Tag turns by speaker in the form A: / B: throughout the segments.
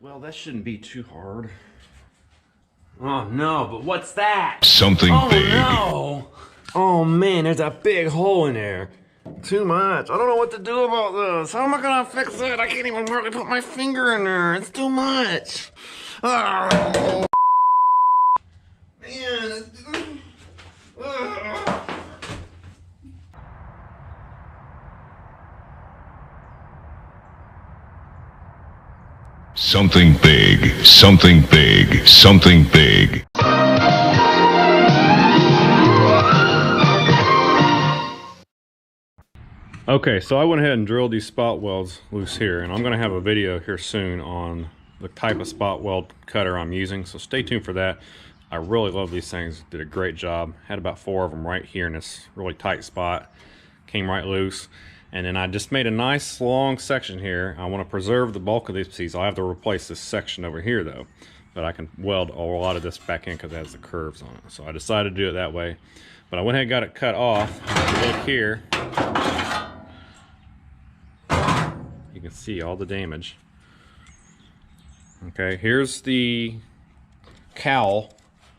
A: Well, that shouldn't be too hard. Oh no, but what's that?
B: Something big.
A: Oh no! Oh man, there's a big hole in there. Too much. I don't know what to do about this. How am I gonna fix it? I can't even hardly put my finger in there. It's too much. Oh. Man.
B: Something big, something big, something big.
A: Okay, so I went ahead and drilled these spot welds loose here, and I'm gonna have a video here soon on the type of spot weld cutter I'm using, so stay tuned for that. I really love these things, did a great job. Had about 4 of them right here in this really tight spot. Came right loose. And then I just made a nice long section here. I want to preserve the bulk of these pieces. I'll have to replace this section over here though. But I can weld a lot of this back in because it has the curves on it. So I decided to do it that way. But I went ahead and got it cut off. Look here. You can see all the damage. Okay, here's the cowl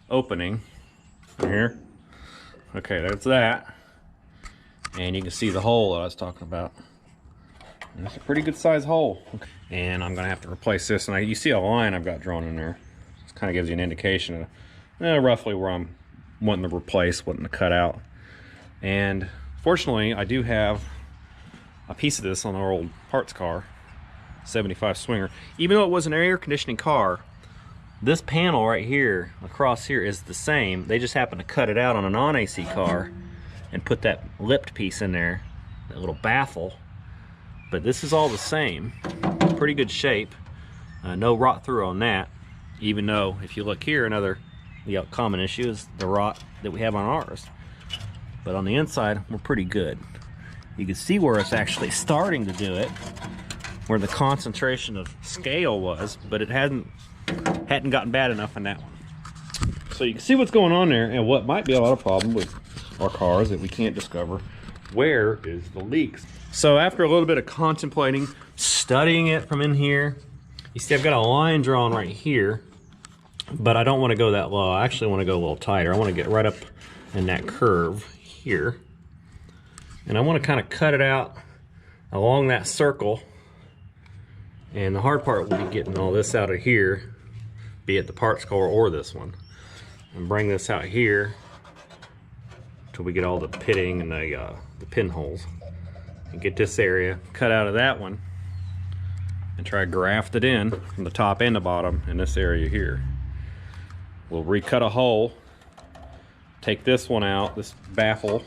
A: opening here. Okay, there's that. And you can see the hole that I was talking about. And it's a pretty good size hole. And I'm gonna have to replace this. And you see a line I've got drawn in there. This kind of gives you an indication of roughly where I'm wanting to replace, wanting to cut out. And fortunately, I do have a piece of this on our old parts car, 75 Swinger. Even though it was an air conditioning car, this panel right here, across here, is the same. They just happened to cut it out on a non-AC car and put that lipped piece in there, that little baffle. But this is all the same, pretty good shape. No rot through on that, even though if you look here, another common issue is the rot that we have on ours. But on the inside, we're pretty good. You can see where it's actually starting to do it, where the concentration of scale was, but it hadn't gotten bad enough on that one. So you can see what's going on there, and what might be a lot of problem with our cars that we can't discover. Where is the leaks? So after a little bit of contemplating, studying it from in here, you see I've got a line drawn right here, but I don't want to go that low. I actually want to go a little tighter. I want to get right up in that curve here, and I want to kind of cut it out along that circle. And the hard part will be getting all this out of here, be it the parts car or this one, and bring this out here till we get all the pitting and the pinholes, and get this area cut out of that one and try to graft it in from the top and the bottom in this area here. We'll recut a hole, take this one out, this baffle,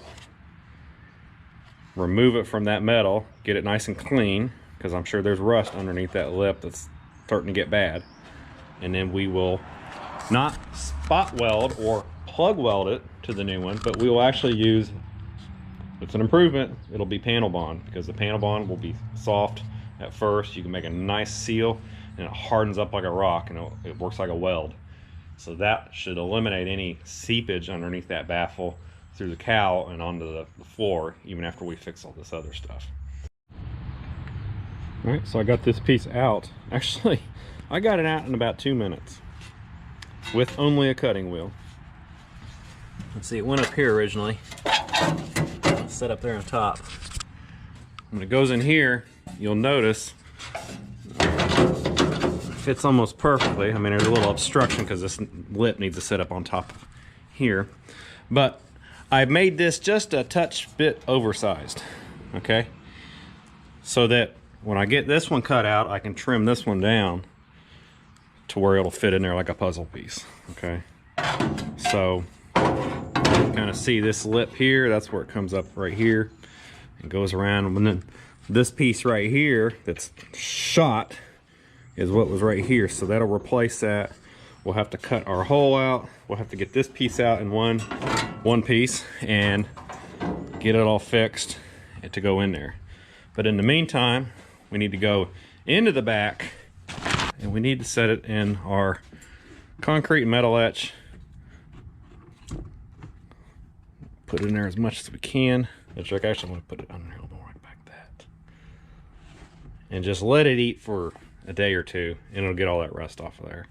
A: remove it from that metal, get it nice and clean, because I'm sure there's rust underneath that lip that's starting to get bad. And then we will not spot weld or plug weld it to the new one, but we will actually use, it's an improvement, it'll be panel bond, because the panel bond will be soft at first. You can make a nice seal and it hardens up like a rock, and it works like a weld. So that should eliminate any seepage underneath that baffle through the cowl and onto the floor, even after we fix all this other stuff. All right, so I got this piece out. Actually, I got it out in about 2 minutes with only a cutting wheel. Let's see, it went up here originally. Set up there on top. When it goes in here, you'll notice it fits almost perfectly. I mean, there's a little obstruction because this lip needs to sit up on top here. But I've made this just a touch bit oversized, okay? So that when I get this one cut out, I can trim this one down to where it'll fit in there like a puzzle piece, okay? So kind of see this lip here, that's where it comes up right here and goes around. And then this piece right here that's shot is what was right here, so that'll replace that. We'll have to cut our hole out, we'll have to get this piece out in one piece and get it all fixed to go in there. But in the meantime, we need to go into the back and we need to set it in our concrete metal etch. Put it in there as much as we can. Actually, I'm going to put it under here a little more like that. And just let it eat for a day or two, and it'll get all that rust off of there.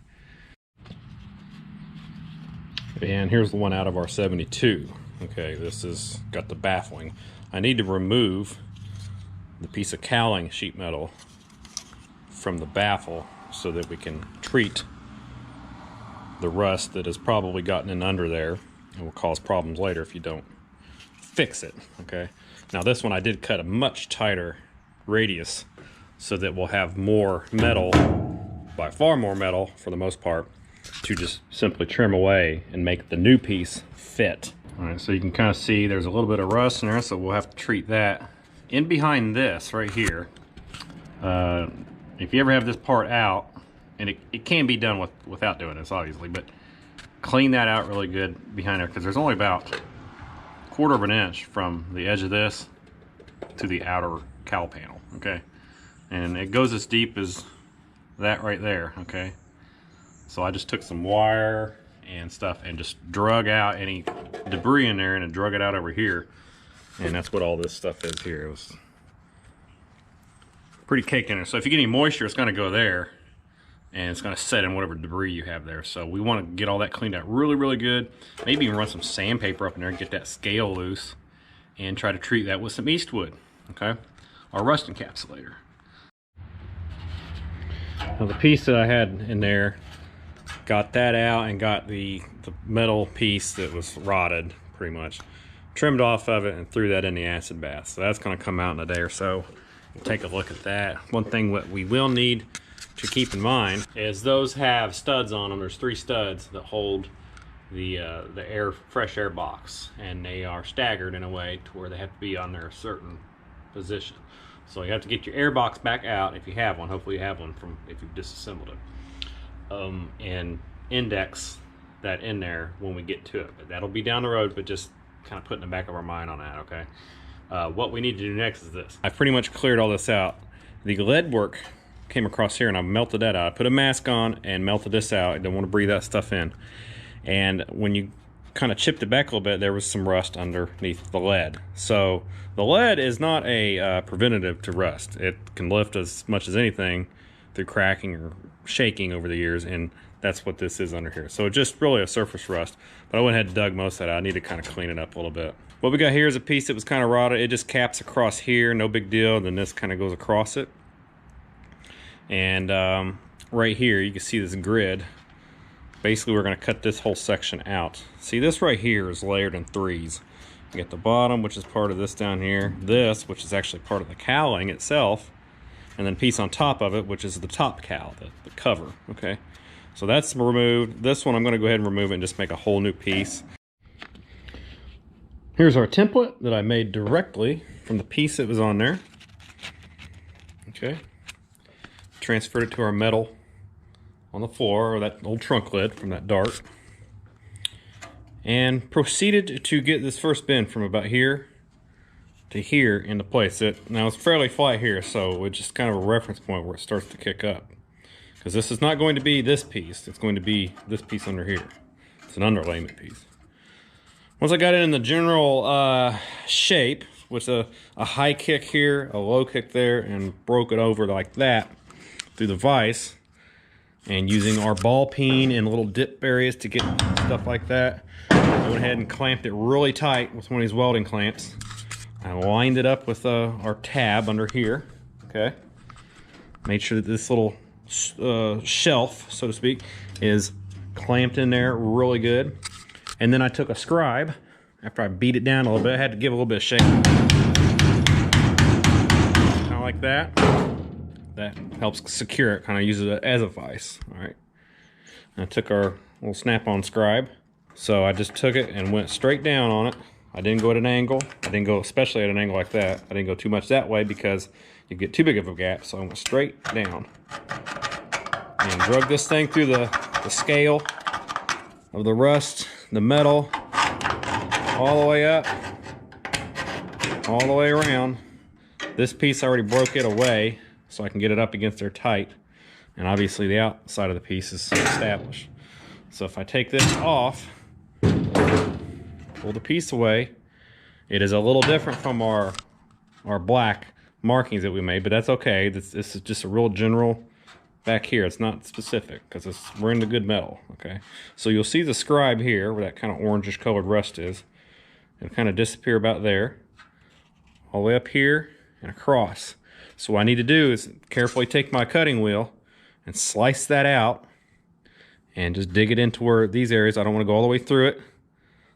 A: And here's the one out of our 72. Okay, this has got the baffling. I need to remove the piece of cowling sheet metal from the baffle so that we can treat the rust that has probably gotten in under there and will cause problems later if you don't fix it. Okay, now this one I did cut a much tighter radius so that we'll have more metal, by far more metal for the most part, to just simply trim away and make the new piece fit. All right, so you can kind of see there's a little bit of rust in there, so we'll have to treat that. In behind this right here, if you ever have this part out, and it can be done without doing this obviously, but clean that out really good behind there, because there's only about 1/4 of an inch from the edge of this to the outer cowl panel, okay? And it goes as deep as that right there, okay? So I just took some wire and stuff and just drug out any debris in there, and drug it out over here, and that's what all this stuff is here. It was pretty caked in there, so if you get any moisture, it's going to go there, and it's going to set in whatever debris you have there. So we want to get all that cleaned out really good. Maybe even run some sandpaper up in there and get that scale loose, and try to treat that with some Eastwood, okay, our rust encapsulator. Now the piece that I had in there, got that out and got the metal piece that was rotted, pretty much trimmed off of it and threw that in the acid bath. So that's going to come out in a day or so. We'll take a look at that. One thing that we will need to keep in mind is those have studs on them. There's 3 studs that hold the fresh air box, and they are staggered in a way to where they have to be on their certain position. So you have to get your air box back out if you have one. Hopefully you have one from if you've disassembled it. And index that in there when we get to it, but that'll be down the road, but just kind of putting the back of our mind on that, okay? What we need to do next is this. I pretty much cleared all this out. The lead work came across here, and I melted that out. I put a mask on and melted this out. I don't want to breathe that stuff in. And when you kind of chipped it back a little bit, there was some rust underneath the lead. So the lead is not a preventative to rust. It can lift as much as anything through cracking or shaking over the years, and that's what this is under here. So just really a surface rust, but I went ahead and dug most of that out. I need to kind of clean it up a little bit. What we got here is a piece that was kind of rotted. It just caps across here, no big deal. Then this kind of goes across it, and right here you can see this grid. Basically we're going to cut this whole section out. See, this right here is layered in 3s. You get the bottom, which is part of this down here, this, which is actually part of the cowling itself, and then a piece on top of it, which is the top cowl, the cover, okay? So that's removed. This one I'm going to go ahead and remove it and just make a whole new piece. Here's our template that I made directly from the piece that was on there. Okay. Transferred it to our metal on the floor, or that old trunk lid from that dart. And proceeded to get this first bend from about here to here into place. Now it's fairly flat here, so it's just kind of a reference point where it starts to kick up. Because this is not going to be this piece, it's going to be this piece under here. It's an underlayment piece. Once I got it in the general shape, with a high kick here, a low kick there, and broke it over like that through the vise, and using our ball peen and little dip areas to get stuff like that, I went ahead and clamped it really tight with one of these welding clamps. I lined it up with our tab under here, okay? Made sure that this little shelf, so to speak, is clamped in there really good. And then I took a scribe, after I beat it down a little bit, I had to give a little bit of shake. Kind of like that. That helps secure it, kind of use it as a vise, all right? And I took our little snap-on scribe. So I just took it and went straight down on it. I didn't go at an angle. I didn't go especially at an angle like that. I didn't go too much that way because you get too big of a gap, so I went straight down. And drug this thing through the scale of the rust, the metal, all the way up, all the way around. This piece I already broke it away so I can get it up against there tight. And obviously the outside of the piece is established. So if I take this off, pull the piece away, it is a little different from our black markings that we made, but that's okay. This is just a real general back here. It's not specific because we're in the good metal, okay? So you'll see the scribe here where that kind of orangish colored rust is. It'll kind of disappear about there, all the way up here and across. So what I need to do is carefully take my cutting wheel and slice that out and just dig it into where these areas. I don't want to go all the way through it.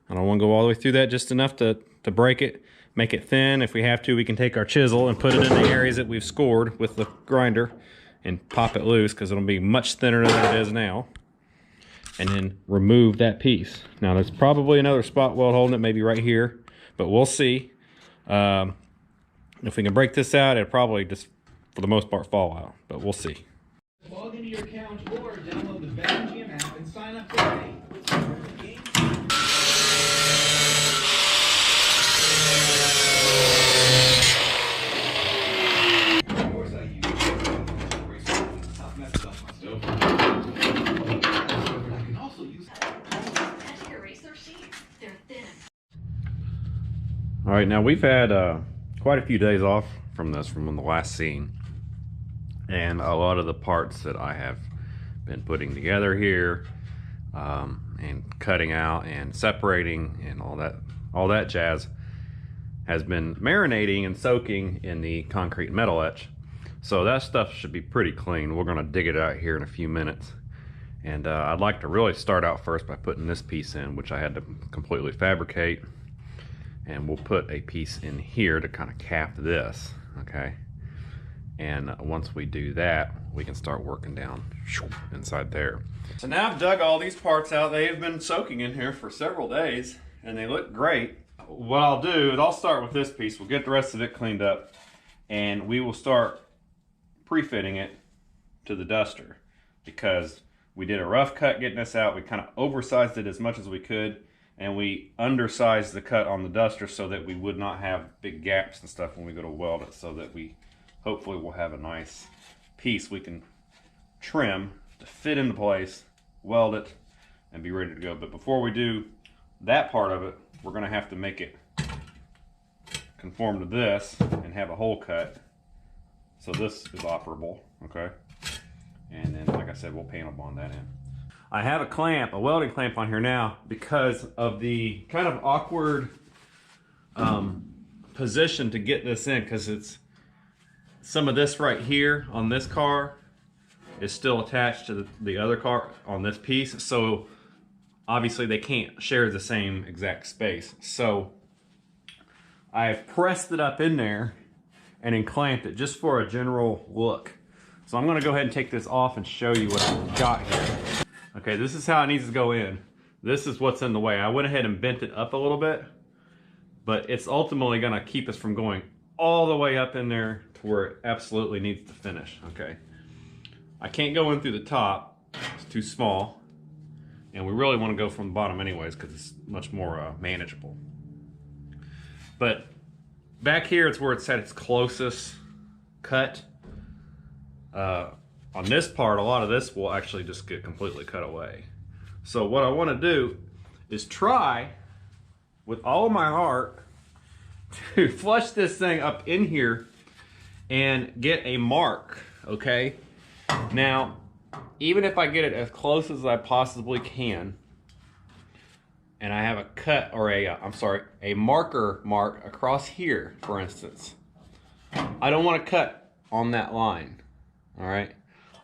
A: I don't want to go all the way through that, just enough to break it, make it thin. If we have to, we can take our chisel and put it in the areas that we've scored with the grinder and pop it loose, because it'll be much thinner than it is now. And then remove that piece. Now there's probably another spot weld holding it, maybe right here, but we'll see. If we can break this out, it'll probably just, for the most part, fall out, but we'll see.
C: Log into your account or download the BetMGM app and sign up today. Of course I use top method off my stove. I can also use
D: eraser sheets. They're thin.
A: All right, now we've had quite a few days off from this, from the last scene. And a lot of the parts that I have been putting together here and cutting out and separating and all that jazz has been marinating and soaking in the concrete metal etch. So that stuff should be pretty clean. We're gonna dig it out here in a few minutes. And I'd like to really start out first by putting this piece in, which I had to completely fabricate. And we'll put a piece in here to kind of cap this, okay? And once we do that, we can start working down inside there. So now I've dug all these parts out. They have been soaking in here for several days and they look great. What I'll do is I'll start with this piece. We'll get the rest of it cleaned up and we will start pre-fitting it to the duster, because we did a rough cut getting this out. We kind of oversized it as much as we could, and we undersized the cut on the duster so that we would not have big gaps and stuff when we go to weld it, so that we hopefully we'll have a nice piece we can trim to fit into place, weld it, and be ready to go. But before we do that part of it, we're gonna have to make it conform to this and have a hole cut. So this is operable, okay? And then, like I said, we'll panel bond that in. I have a clamp, a welding clamp on here now because of the kind of awkward position to get this in, because it's some of this right here on this car is still attached to the other car on this piece. So obviously they can't share the same exact space. So I've pressed it up in there and then clamped it just for a general look. So I'm gonna go ahead and take this off and show you what I've got here. Okay, this is how it needs to go in. This is what's in the way. I went ahead and bent it up a little bit, but it's ultimately gonna keep us from going all the way up in there to where it absolutely needs to finish, okay? I can't go in through the top, it's too small, and we really wanna go from the bottom anyways because it's much more manageable. But back here, it's where it's at its closest cut. On this part, a lot of this will actually just get completely cut away. So what I want to do is try with all of my heart to flush this thing up in here and get a mark, okay? Now, even if I get it as close as I possibly can, and I have a cut or a marker mark across here, for instance, I don't want to cut on that line, all right?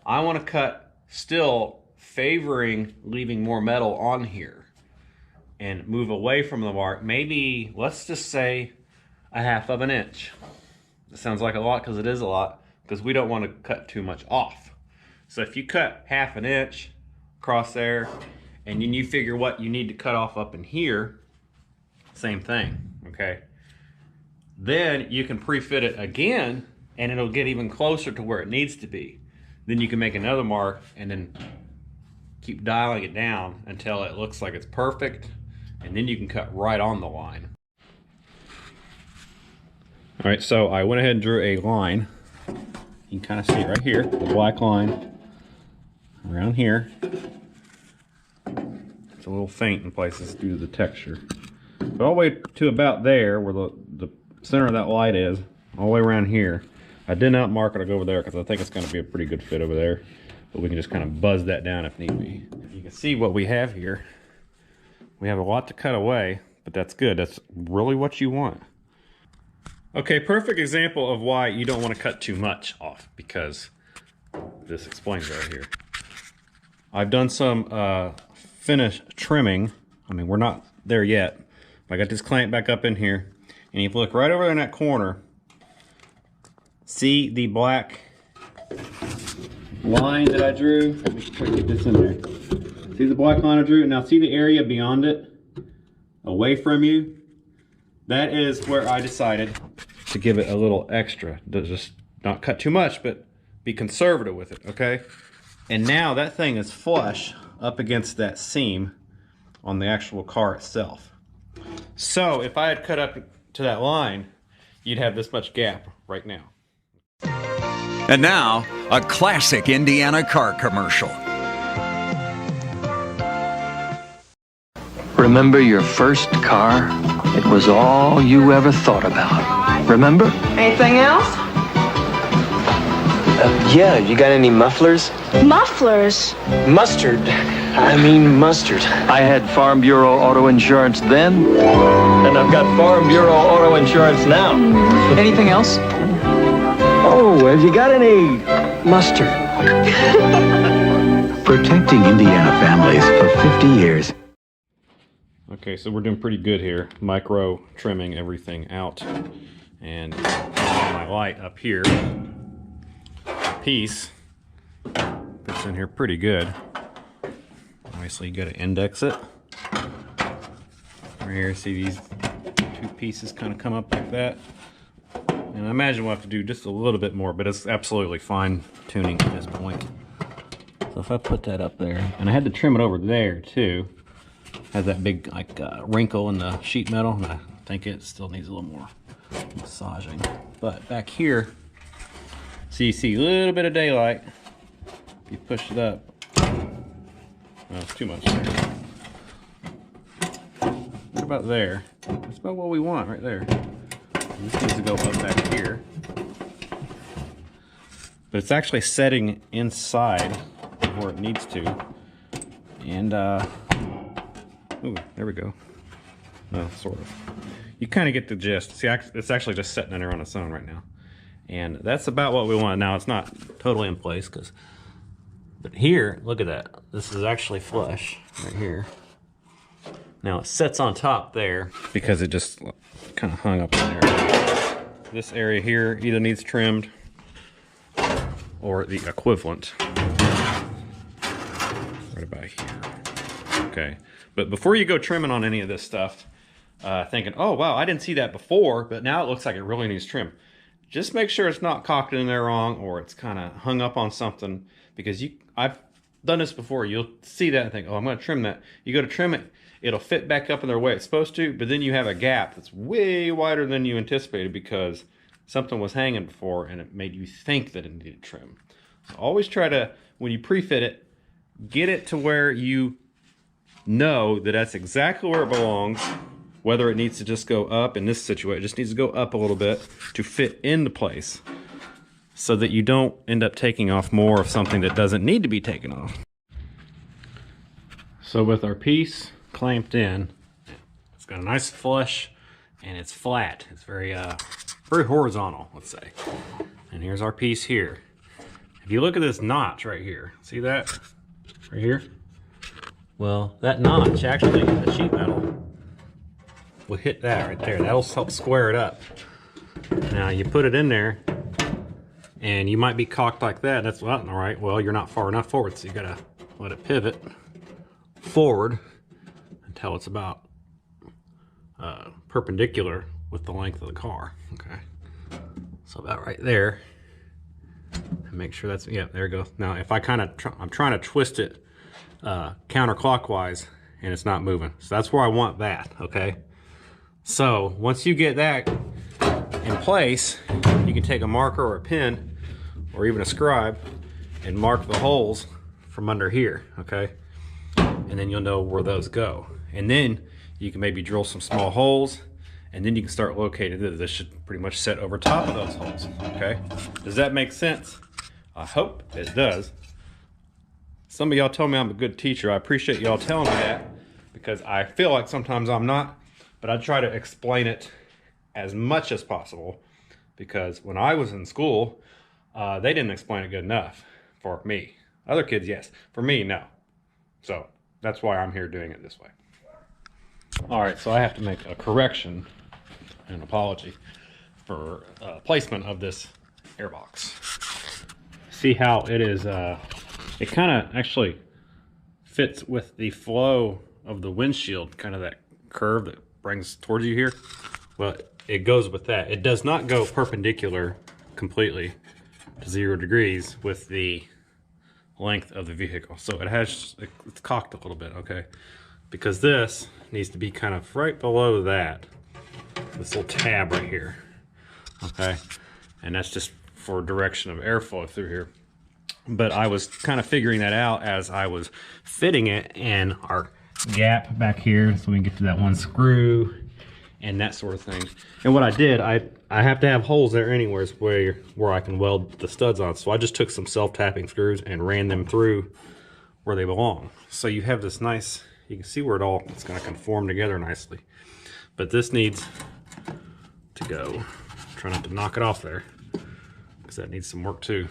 A: I want to cut still favoring leaving more metal on here and move away from the mark. Maybe, let's just say, a 1/2 inch. That sounds like a lot because it is a lot, because we don't want to cut too much off. So if you cut 1/2 inch across there, and then you figure what you need to cut off up in here, same thing, okay? Then you can pre-fit it again, and it'll get even closer to where it needs to be. Then you can make another mark and then keep dialing it down until it looks like it's perfect, and then you can cut right on the line. All right, so I went ahead and drew a line. You can kind of see it right here, the black line around here. It's a little faint in places due to the texture. But all the way to about there, where the center of that light is, all the way around here. I did not mark it over there because I think it's going to be a pretty good fit over there. but we can just kind of buzz that down if need be. You can see what we have here. We have a lot to cut away, but that's good. That's really what you want. Okay, perfect example of why you don't want to cut too much off, because this explains right here. I've done some finish trimming. I mean, we're not there yet. I got this clamp back up in here, and if you look right over there in that corner, see the black line that I drew? Let me try to get this in there. See the black line I drew? Now see the area beyond it, away from you? That is where I decided to give it a little extra. Just not cut too much, but be conservative with it, okay? And now that thing is flush up against that seam on the actual car itself. So if I had cut up to that line, you'd have this much gap right now.
E: And now, a classic Indiana car commercial.
F: Remember your first car? It was all you ever thought about. Remember?
G: Anything else?
H: Yeah, you got any mufflers?
G: Mufflers.
H: Mustard. I mean mustard.
F: I had Farm Bureau Auto Insurance then.
H: And I've got Farm Bureau Auto Insurance now.
F: Anything else?
H: Oh, have you got any mustard?
I: Protecting Indiana families for 50 years.
A: Okay, so we're doing pretty good here. Micro trimming everything out. And my light up here, piece fits in here pretty good. Obviously, you got to index it. Right here, see these two pieces kind of come up like that. And I imagine we'll have to do just a little bit more, but it's absolutely fine tuning at this point. So if I put that up there, and I had to trim it over there too. Has that big like wrinkle in the sheet metal, and I think it still needs a little more massaging. But back here, so you see a little bit of daylight. If you push it up, well, it's too much there. What about there? That's about what we want right there. This needs to go up back here. But it's actually setting inside where it needs to. And, ooh, there we go. Well, sort of. You kind of get the gist. See, it's actually just setting in there on its own right now. And that's about what we want. Now, it's not totally in place, but here, look at that. This is actually flush right here. Now, it sets on top there because it just kind of hung up in there. This area here either needs trimmed or the equivalent. Right about here. Okay. But before you go trimming on any of this stuff, thinking, oh, wow, I didn't see that before, but now it looks like it really needs trim. Just make sure it's not cocked in there wrong or it's kind of hung up on something, because I've done this before. You'll see that and think, oh, I'm going to trim that. You go to trim it, it'll fit back up in the way it's supposed to, but then you have a gap that's way wider than you anticipated because something was hanging before and it made you think that it needed trim. So always try to, when you pre-fit it, get it to where you know that that's exactly where it belongs, whether it needs to just go up. In this situation, it just needs to go up a little bit to fit into place so that you don't end up taking off more of something that doesn't need to be taken off. So with our piece clamped in, it's got a nice flush and it's flat. It's very horizontal, let's say. And here's our piece here. If you look at this notch right here, see that right here? Well, that notch actually, the sheet metal will hit that right there. That'll help square it up. Now you put it in there and you might be cocked like that. That's well, all right. Well, you're not far enough forward, so you gotta let it pivot forward until it's about perpendicular with the length of the car. Okay, so about right there. And make sure that's, yeah, there it goes. Now if I kind of I'm trying to twist it counterclockwise and it's not moving, so that's where I want that. Okay, so once you get that in place, you can take a marker or a pen or even a scribe and mark the holes from under here. Okay, and then you'll know where those go, and then you can maybe drill some small holes, and then you can start locating it. This should pretty much set over top of those holes. Okay, does that make sense? I hope it does. some of y'all tell me I'm a good teacher. I appreciate y'all telling me that, because I feel like sometimes I'm not, but I try to explain it as much as possible, because when I was in school, they didn't explain it good enough for me. Other kids, yes. For me, no. So that's why I'm here doing it this way. All right, so I have to make a correction, an apology for placement of this airbox. See how it is, it kind of actually fits with the flow of the windshield, kind of that curve that brings towards you here. Well, it goes with that. It does not go perpendicular completely to 0 degrees with the length of the vehicle. So it has, it's cocked a little bit, okay? Because this needs to be kind of right below that, this little tab right here, okay? And that's just for direction of airflow through here. But I was kind of figuring that out as I was fitting it, and our gap back here, so we can get to that one screw and that sort of thing. And what I did, I have to have holes there anywhere where I can weld the studs on. So I just took some self-tapping screws and ran them through where they belong. So you have this nice, you can see where it's going to conform together nicely. But this needs to go. Try not to knock it off there, because that needs some work too.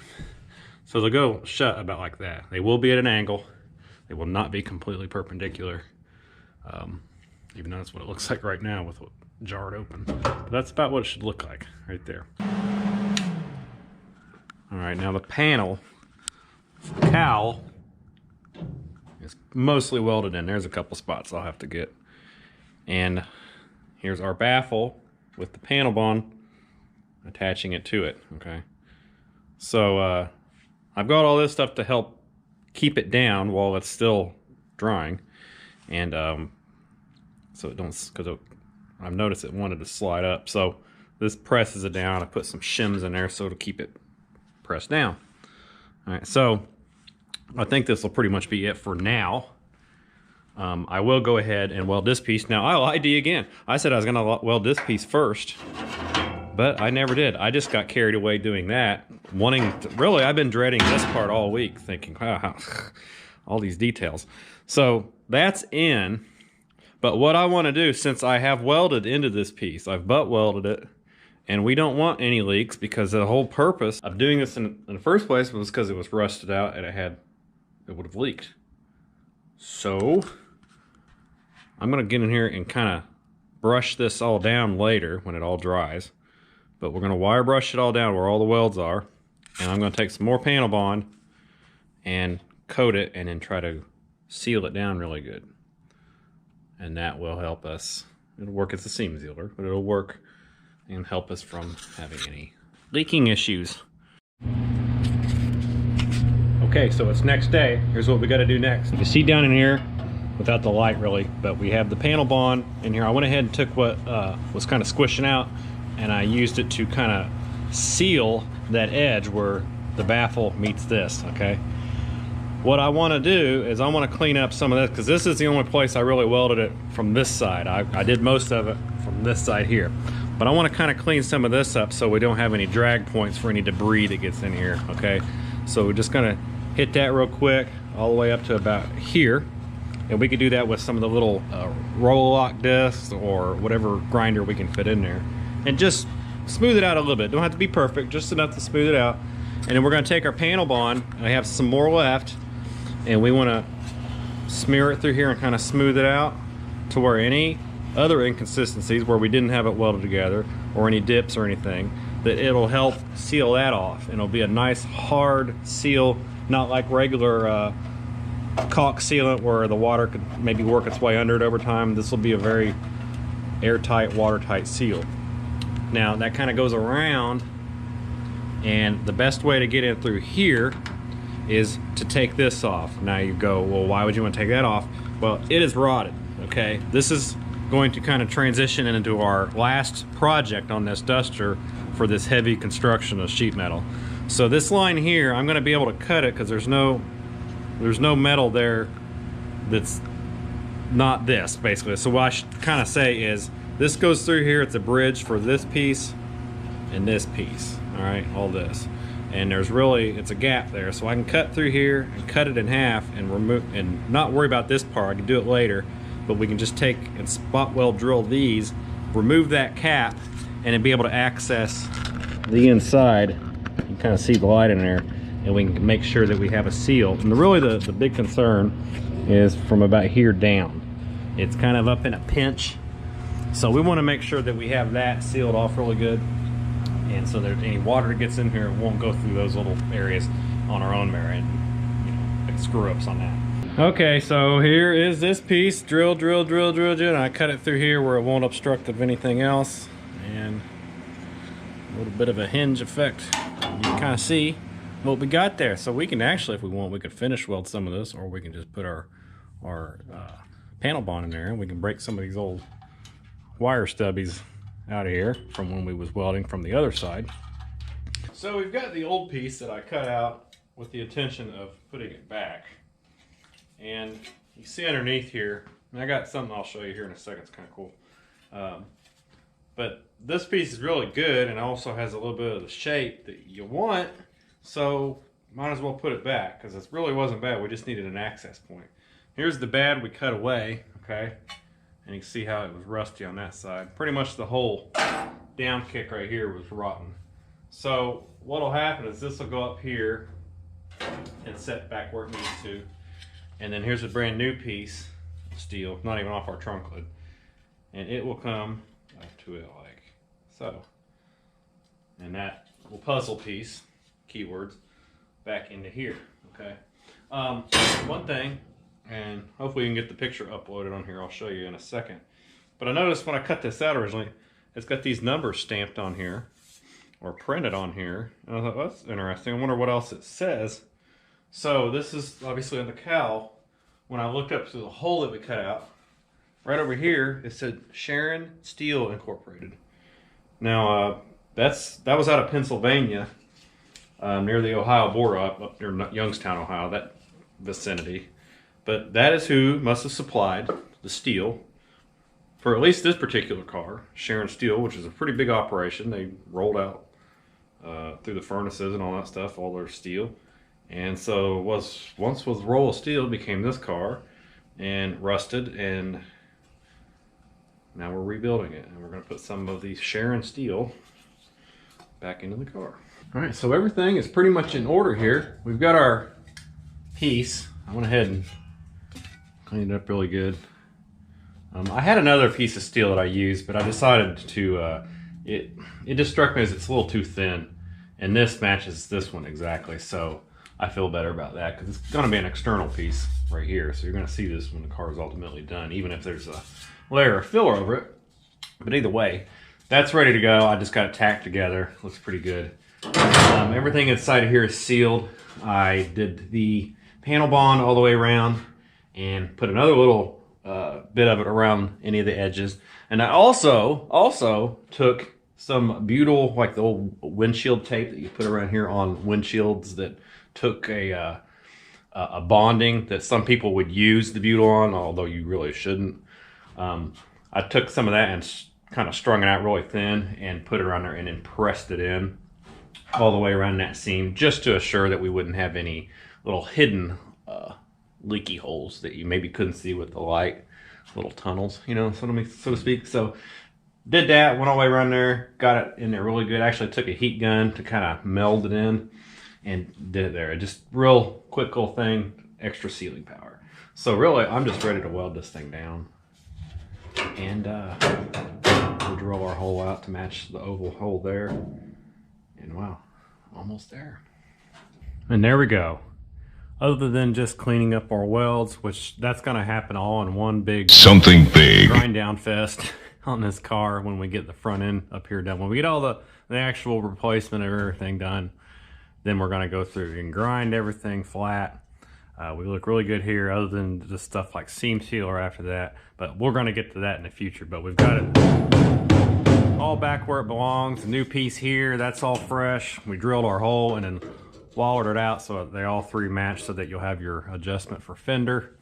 A: So they'll go shut about like that. They will be at an angle. They will not be completely perpendicular. Even though that's what it looks like right now with it jarred open. But that's about what it should look like right there. All right, now the panel, the cowl, is mostly welded in. There's a couple spots I'll have to get. And here's our baffle with the panel bond attaching it to it, okay? So I've got all this stuff to help keep it down while it's still drying. And so it don't, because I've noticed it wanted to slide up. So this presses it down. I put some shims in there so to keep it pressed down. All right, so I think this will pretty much be it for now. I will go ahead and weld this piece. Now, I lied to you again. I said I was going to weld this piece first, but I never did. I just got carried away doing that, wanting to, really, I've been dreading this part all week, thinking, wow, all these details. So that's in. But what I want to do, since I have welded into this piece, I've butt welded it, and we don't want any leaks, because the whole purpose of doing this in the first place was because it was rusted out and it would have leaked. So I'm going to get in here and kind of brush this all down later when it all dries. But we're going to wire brush it all down where all the welds are. And I'm going to take some more panel bond and coat it, and then try to seal it down really good. And that will help us. It'll work as a seam sealer, but it'll work and help us from having any leaking issues. Okay, so it's next day. Here's what we got to do next. You can see down in here, without the light really, but we have the panel bond in here. I went ahead and took what was kind of squishing out, and I used it to kind of seal that edge where the baffle meets this, okay? What I want to do is I want to clean up some of this, because this is the only place I really welded it from this side. I did most of it from this side here. But I want to kind of clean some of this up so we don't have any drag points for any debris that gets in here, okay? So we're just going to hit that real quick all the way up to about here. And we could do that with some of the little roll lock discs or whatever grinder we can fit in there. And just smooth it out a little bit. Don't have to be perfect, just enough to smooth it out. And then we're going to take our panel bond. I have some more left. And we want to smear it through here and kind of smooth it out to where any other inconsistencies where we didn't have it welded together or any dips or anything, that it'll help seal that off. And it'll be a nice hard seal, not like regular caulk sealant where the water could maybe work its way under it over time. This will be a very airtight, watertight seal. Now that kind of goes around, and the best way to get in through here is to take this off. Now you go, well, why would you want to take that off? Well, it is rotted, okay? This is going to kind of transition into our last project on this duster for this heavy construction of sheet metal. So this line here, I'm going to be able to cut it because there's no metal there that's not this, basically. So what I should kind of say is this goes through here. It's a bridge for this piece and this piece, all right, all this. and it's a gap there, so I can cut through here and cut it in half and remove, and not worry about this part. I can do it later, but we can just take and spot weld drill these, remove that cap, and then be able to access the inside. You can kind of see the light in there, and we can make sure that we have a seal. And really the big concern is from about here down. It's kind of up in a pinch, so we want to make sure that we have that sealed off really good, and so that any water that gets in here won't go through those little areas on our own merit, and big screw ups on that. Okay, so here is this piece, drill, and I cut it through here where it won't obstruct of anything else, and a little bit of a hinge effect. You can kind of see what we got there. So we can actually, if we want, we could finish weld some of this, or we can just put our panel bond in there, and we can break some of these old wire stubbies out of here from when we was welding from the other side. So we've got the old piece that I cut out with the intention of putting it back, and you see underneath here, and I got something I'll show you here in a second. It's kind of cool, but this piece is really good and also has a little bit of the shape that you want, so might as well put it back, because it really wasn't bad. We just needed an access point. Here's the bad we cut away, okay? And you can see how it was rusty on that side. Pretty much the whole down kick right here was rotten. So what'll happen is this will go up here and set back where it needs to. And then here's a brand new piece of steel, not even off our trunk lid. And it will come up to it like so. And that will puzzle piece, keywords, back into here, okay? One thing, and hopefully you can get the picture uploaded on here, I'll show you in a second. But I noticed when I cut this out originally, it's got these numbers stamped on here, or printed on here. And I thought, well, that's interesting. I wonder what else it says. So this is obviously on the cowl. When I looked up through the hole that we cut out, right over here, it said Sharon Steel Incorporated. Now, that was out of Pennsylvania, near the Ohio border, up near Youngstown, Ohio, that vicinity. But that is who must have supplied the steel for at least this particular car, Sharon Steel, which is a pretty big operation. They rolled out through the furnaces and all that stuff, all their steel. And so once was a roll of steel, became this car and rusted, and now we're rebuilding it. And we're going to put some of the Sharon Steel back into the car. All right, so everything is pretty much in order here. We've got our piece. I went ahead and cleaned it up really good. I had another piece of steel that I used, but I decided to, it just struck me as it's a little too thin, and this matches this one exactly, so I feel better about that, because it's going to be an external piece right here, so you're going to see this when the car is ultimately done, even if there's a layer of filler over it. But either way, that's ready to go. I just got it tacked together. Looks pretty good. Everything inside of here is sealed. I did the panel bond all the way around and put another little bit of it around any of the edges. And I also took some butyl, like the old windshield tape that you put around here on windshields that took a bonding that some people would use the butyl on, although you really shouldn't. I took some of that and kind of strung it out really thin and put it around there and then pressed it in all the way around that seam, just to assure that we wouldn't have any little hidden leaky holes that you maybe couldn't see with the light, little tunnels, you know, so to speak. So did that, went all the way around there, got it in there really good. Actually took a heat gun to kind of meld it in and did it there. Just real quick little thing, extra sealing power. So really, I'm just ready to weld this thing down. And we'll drill our hole out to match the oval hole there. And wow, almost there. And there we go. Other than just cleaning up our welds, which that's going to happen all in one big
B: Something big.
A: grind down fest on this car when we get the front end up here done. When we get all the actual replacement of everything done, then we're going to go through and grind everything flat. We look really good here, other than just stuff like seam sealer after that. But we're going to get to that in the future. But we've got it all back where it belongs. A new piece here, that's all fresh. We drilled our hole and then wallered it out so they all three match, so that you'll have your adjustment for fender.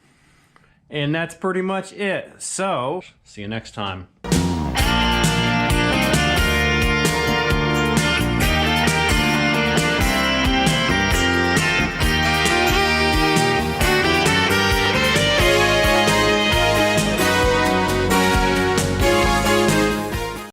A: And that's pretty much it. So, see you next time.